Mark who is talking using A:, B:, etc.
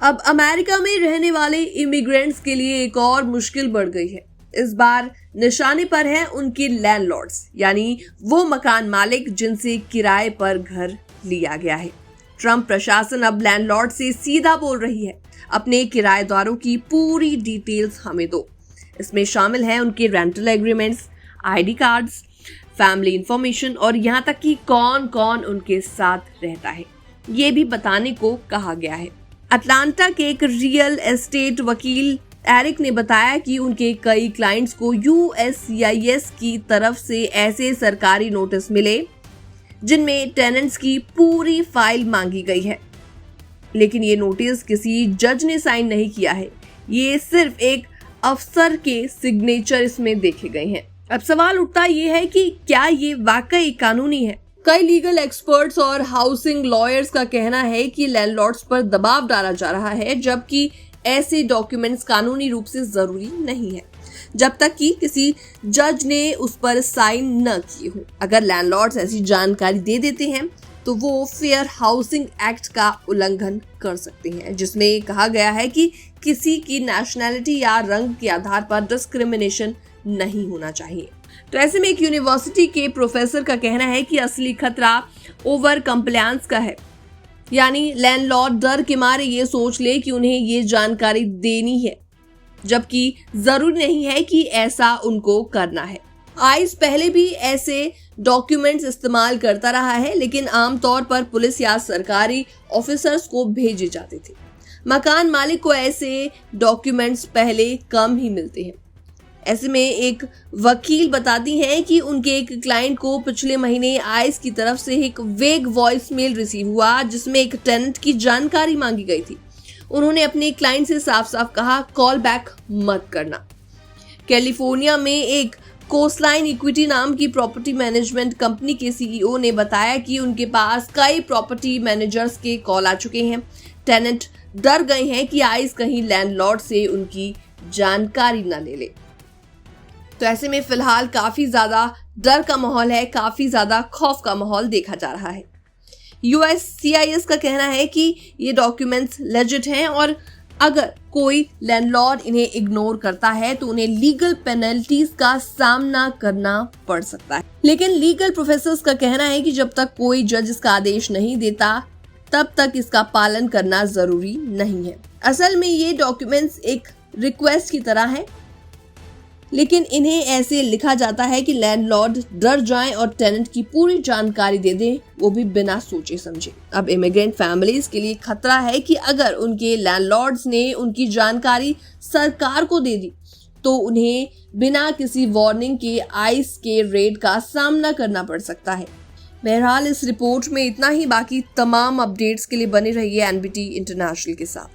A: अब अमेरिका में रहने वाले इमिग्रेंट्स के लिए एक और मुश्किल बढ़ गई है। इस बार निशाने पर है उनके लैंडलॉर्ड्स, यानी वो मकान मालिक जिनसे किराए पर घर लिया गया है। ट्रंप प्रशासन अब लैंडलॉर्ड से सीधा बोल रही है, अपने किराएदारों की पूरी डिटेल्स हमें दो। इसमें शामिल है उनके rental agreements, ID cards, family information और यहाँ तक कि कौन कौन उनके साथ रहता है, ये भी बताने को कहा गया है। अटलांटा के एक रियल एस्टेट वकील एरिक ने बताया कि उनके कई क्लाइंट्स को USCIS की तरफ से ऐसे सरकारी नोटिस मिले जिनमें टेनेंट्स की पूरी फाइल मांगी गई है, लेकिन ये नोटिस किसी जज ने साइन नहीं किया है। ये सिर्फ एक अफसर के सिग्नेचर इसमें देखे गए हैं। अब सवाल उठता ये है कि क्या ये वाकई कानूनी है? कई लीगल एक्सपर्ट्स और हाउसिंग लॉयर्स का कहना है कि लैंडलॉर्ड्स पर दबाव डाला जा रहा है, जबकि ऐसे डॉक्यूमेंट्स कानूनी रूप से जरूरी नहीं है जब तक कि किसी जज ने उस पर साइन न किए हो। अगर लैंडलॉर्ड्स ऐसी जानकारी दे देते हैं तो वो फेयर हाउसिंग एक्ट का उल्लंघन कर सकते हैं, जिसमें कहा गया है कि किसी की नेशनैलिटी या रंग के आधार पर डिस्क्रिमिनेशन नहीं होना चाहिए। तो ऐसे में एक यूनिवर्सिटी के प्रोफेसर का कहना है कि असली खतरा ओवर कंप्लायंस का है, यानी लैंडलॉर्ड डर के मारे ये सोच ले कि उन्हें ये जानकारी देनी है, जबकि जरूरी नहीं है कि ऐसा उनको करना है। आइस पहले भी ऐसे डॉक्यूमेंट्स इस्तेमाल करता रहा है, लेकिन आमतौर पर पुलिस या सरकारी ऑफिसर्स को भेजे जाते थे। मकान मालिक को ऐसे डॉक्यूमेंट्स पहले कम ही मिलते हैं। ऐसे में एक वकील बताती हैं कि उनके एक क्लाइंट को पिछले महीने आइस की तरफ से एक वेग वॉइस मेल रिसीव हुआ जिसमें एक टेनेंट की जानकारी मांगी गई थी। उन्होंने अपने क्लाइंट से साफ साफ कहा, कॉल बैक मत करना। कैलिफोर्निया में एक कोस्टलाइन इक्विटी नाम की प्रॉपर्टी मैनेजमेंट कंपनी के CEO ने बताया कि उनके पास कई प्रॉपर्टी मैनेजर्स के कॉल आ चुके हैं। टेनेंट डर गए हैं कि आइस कहीं लैंडलॉर्ड से उनकी जानकारी न ले ले। तो ऐसे में फिलहाल काफी ज्यादा डर का माहौल है, काफी ज्यादा खौफ का माहौल देखा जा रहा है। USCIS का कहना है कि ये डॉक्यूमेंट्स लेजिट हैं और अगर कोई लैंडलॉर्ड इन्हें इग्नोर करता है तो उन्हें लीगल पेनल्टीज का सामना करना पड़ सकता है। लेकिन लीगल प्रोफेसर्स का कहना है कि जब तक कोई जज इसका आदेश नहीं देता तब तक इसका पालन करना जरूरी नहीं है। असल में ये डॉक्यूमेंट्स एक रिक्वेस्ट की तरह है, लेकिन इन्हें ऐसे लिखा जाता है कि लैंडलॉर्ड डर जाएं और टेनेंट की पूरी जानकारी दे दें, वो भी बिना सोचे समझे। अब इमिग्रेंट फैमिलीज के लिए खतरा है कि अगर उनके लैंडलॉर्ड्स ने उनकी जानकारी सरकार को दे दी तो उन्हें बिना किसी वार्निंग के आइस के रेड का सामना करना पड़ सकता है। बहरहाल इस रिपोर्ट में इतना ही। बाकी तमाम अपडेट्स के लिए बने रहिए NBT इंटरनेशनल के साथ।